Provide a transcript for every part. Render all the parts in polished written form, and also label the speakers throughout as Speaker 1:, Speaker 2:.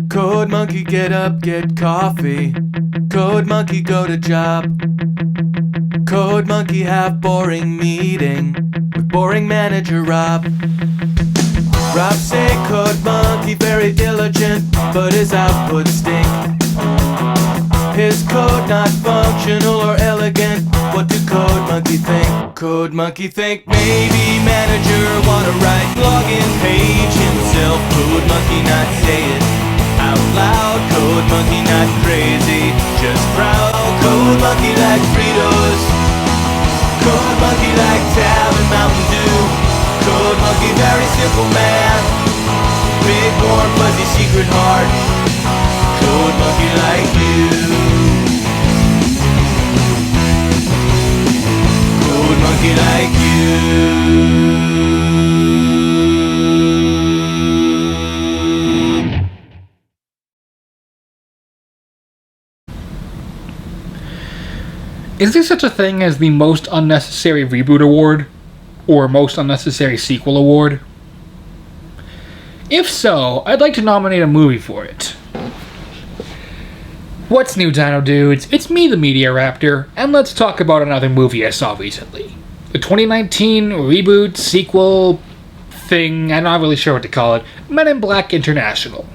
Speaker 1: Code Monkey get up, get coffee. Code Monkey go to job. Code Monkey have boring meeting with boring manager Rob. Rob say Code Monkey very diligent, but his output stink. His code not functional or elegant. What do Code Monkey think? Code Monkey think maybe manager wanna write login page himself. Code Monkey not say it out loud. Code Monkey not crazy, just proud. Code Monkey like Fritos. Code Monkey like Tab and Mountain Dew. Code Monkey very simple man. Big warm fuzzy secret heart. Code Monkey like you. Code Monkey like you.
Speaker 2: Is there such a thing as the most unnecessary reboot award? Or most unnecessary sequel award? If so, I'd like to nominate a movie for it. What's new, Dino Dudes? It's me, the Media Raptor, and let's talk about another movie I saw recently. The 2019 reboot, sequel, thing, I'm not really sure what to call it, Men in Black International.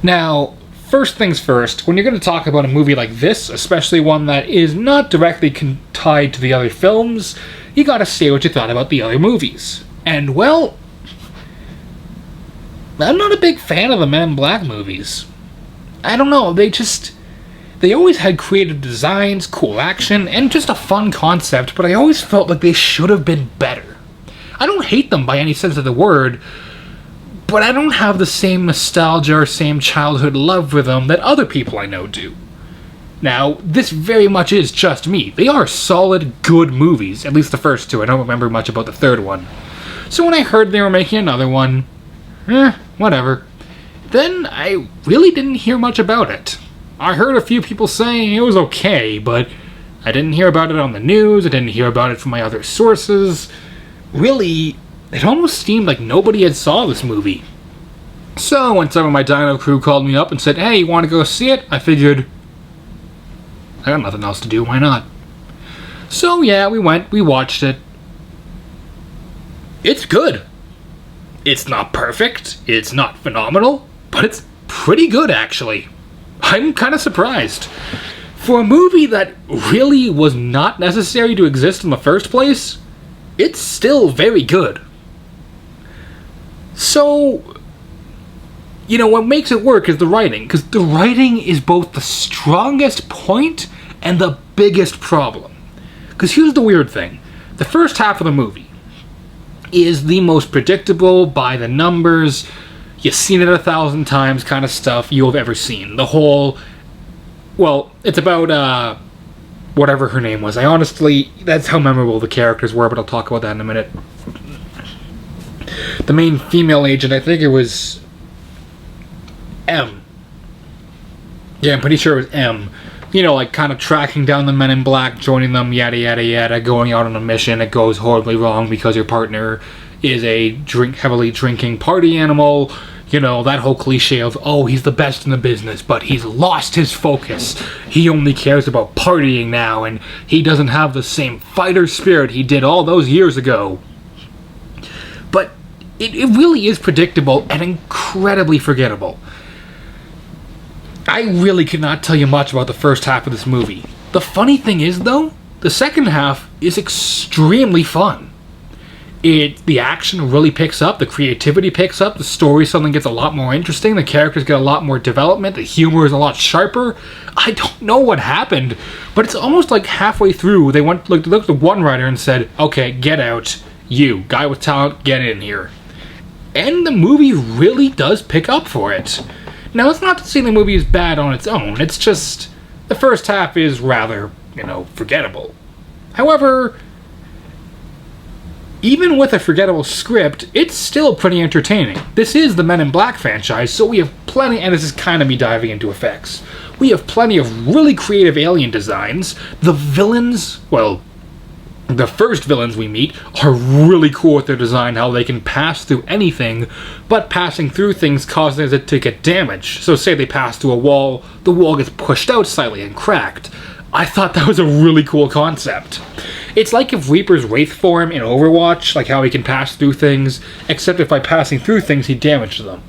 Speaker 2: Now, first things first, when you're going to talk about a movie like this, especially one that is not directly tied to the other films, you gotta say what you thought about the other movies. And, well, I'm not a big fan of the Men in Black movies. I don't know, they always had creative designs, cool action, and just a fun concept, but I always felt like they should have been better. I don't hate them by any sense of the word, but I don't have the same nostalgia or same childhood love for them that other people I know do. Now, this very much is just me. They are solid, good movies, at least the first two. I don't remember much about the third one. So when I heard they were making another one, whatever. Then I really didn't hear much about it. I heard a few people saying it was okay, but I didn't hear about it on the news, I didn't hear about it from my other sources. Really, it almost seemed like nobody had saw this movie. So when some of my Dino crew called me up and said, hey, you want to go see it? I figured, I got nothing else to do, why not? So yeah, we went, we watched it. It's good. It's not perfect, it's not phenomenal, but it's pretty good actually. I'm kind of surprised. For a movie that really was not necessary to exist in the first place, it's still very good. So, you know, what makes it work is the writing, because the writing is both the strongest point and the biggest problem. Because here's the weird thing. The first half of the movie is the most predictable, by the numbers, you've seen it 1,000 times kind of stuff you've ever seen. The whole, well, it's about, whatever her name was. I honestly, that's how memorable the characters were, but I'll talk about that in a minute. The main female agent, I think it was M. Yeah, I'm pretty sure it was M. You know, like, kind of tracking down the Men in Black, joining them, yada yada yada, going out on a mission. It goes horribly wrong because your partner is a heavily drinking party animal. You know, that whole cliche of, oh, he's the best in the business, but he's lost his focus. He only cares about partying now, and he doesn't have the same fighter spirit he did all those years ago. But it really is predictable and incredibly forgettable. I really could not tell you much about the first half of this movie. The funny thing is, though, the second half is extremely fun. The action really picks up, the creativity picks up, the story suddenly gets a lot more interesting, the characters get a lot more development, the humor is a lot sharper. I don't know what happened, but it's almost like halfway through they looked at one writer and said, okay, get out, you, guy with talent, get in here. And the movie really does pick up for it. Now, it's not to say the movie is bad on its own, it's just the first half is rather, forgettable. However, even with a forgettable script, it's still pretty entertaining. This is the Men in Black franchise, so we have plenty, and this is kind of me diving into effects. We have plenty of really creative alien designs. The villains, well, The first villains we meet are really cool with their design, how they can pass through anything, but passing through things causes it to get damaged. So say they pass through a wall, the wall gets pushed out slightly and cracked. I thought that was a really cool concept. It's like if Reaper's Wraith form in Overwatch, like how he can pass through things, except if by passing through things he damaged them.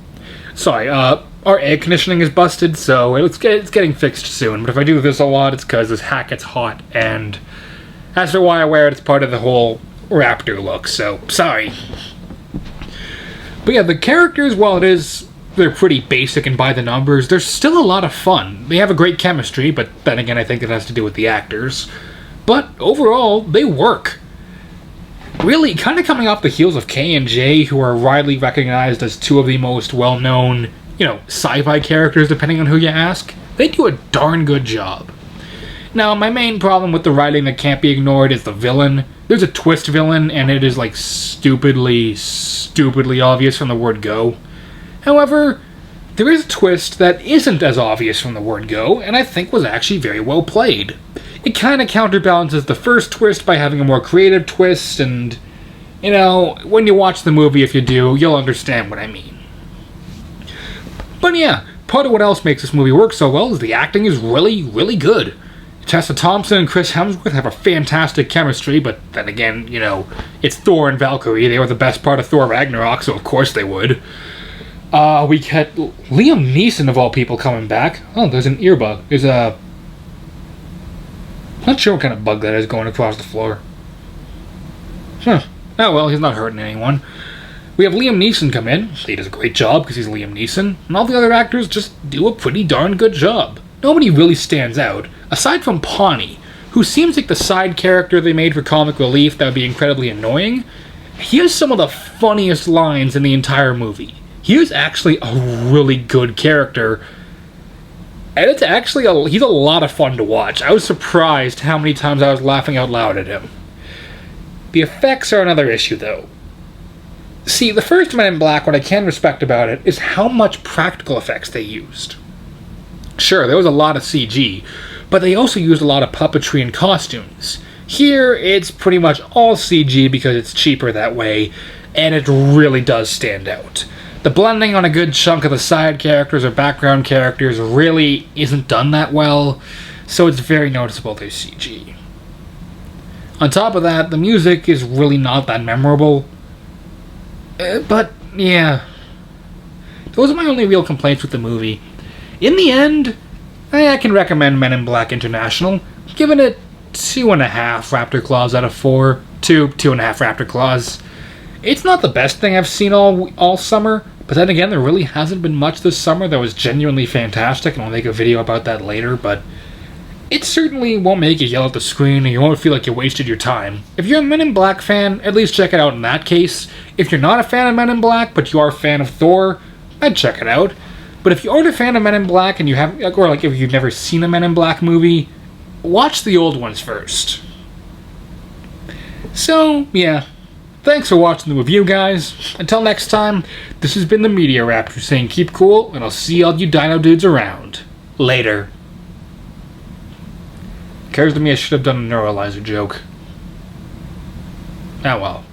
Speaker 2: Sorry, our air conditioning is busted, so it's getting fixed soon, but if I do this a lot, it's because this hat gets hot, and as for why I wear it, it's part of the whole Raptor look, so sorry. But yeah, the characters, while they're pretty basic and by the numbers, they're still a lot of fun. They have a great chemistry, but then again, I think it has to do with the actors. But overall, they work. Really, kind of coming off the heels of K and J, who are widely recognized as two of the most well-known, sci-fi characters, depending on who you ask, they do a darn good job. Now, my main problem with the writing that can't be ignored is the villain. There's a twist villain, and it is, stupidly obvious from the word go. However, there is a twist that isn't as obvious from the word go, and I think was actually very well played. It kind of counterbalances the first twist by having a more creative twist, and, when you watch the movie, if you do, you'll understand what I mean. But yeah, part of what else makes this movie work so well is the acting is really, really good. Tessa Thompson and Chris Hemsworth have a fantastic chemistry, but then again, it's Thor and Valkyrie. They were the best part of Thor Ragnarok, so of course they would. We get Liam Neeson, of all people, coming back. Oh, there's an earbug. There's a... Not sure what kind of bug that is going across the floor. Oh well, he's not hurting anyone. We have Liam Neeson come in. He does a great job because he's Liam Neeson. And all the other actors just do a pretty darn good job. Nobody really stands out, aside from Pawnee, who seems like the side character they made for comic relief that would be incredibly annoying. He has some of the funniest lines in the entire movie. He is actually a really good character, and it's actually he's a lot of fun to watch. I was surprised how many times I was laughing out loud at him. The effects are another issue, though. See, the first Men in Black, what I can respect about it is how much practical effects they used. Sure, there was a lot of CG, but they also used a lot of puppetry and costumes. Here, it's pretty much all CG because it's cheaper that way, and it really does stand out. The blending on a good chunk of the side characters or background characters really isn't done that well, so it's very noticeable there's CG. On top of that, the music is really not that memorable. But, yeah. Those are my only real complaints with the movie. In the end, I can recommend Men in Black International, giving it 2.5 Raptor Claws out of 4. 2.5 Raptor Claws. It's not the best thing I've seen all summer, but then again, there really hasn't been much this summer that was genuinely fantastic, and I'll make a video about that later, but it certainly won't make you yell at the screen, and you won't feel like you wasted your time. If you're a Men in Black fan, at least check it out in that case. If you're not a fan of Men in Black, but you are a fan of Thor, I'd check it out. But if you aren't a fan of Men in Black and if you've never seen a Men in Black movie, watch the old ones first. So, yeah. Thanks for watching the review, guys. Until next time, this has been the Media Raptor saying keep cool, and I'll see all you dino dudes around. Later. Occurs to me I should have done a neuralizer joke. Ah well.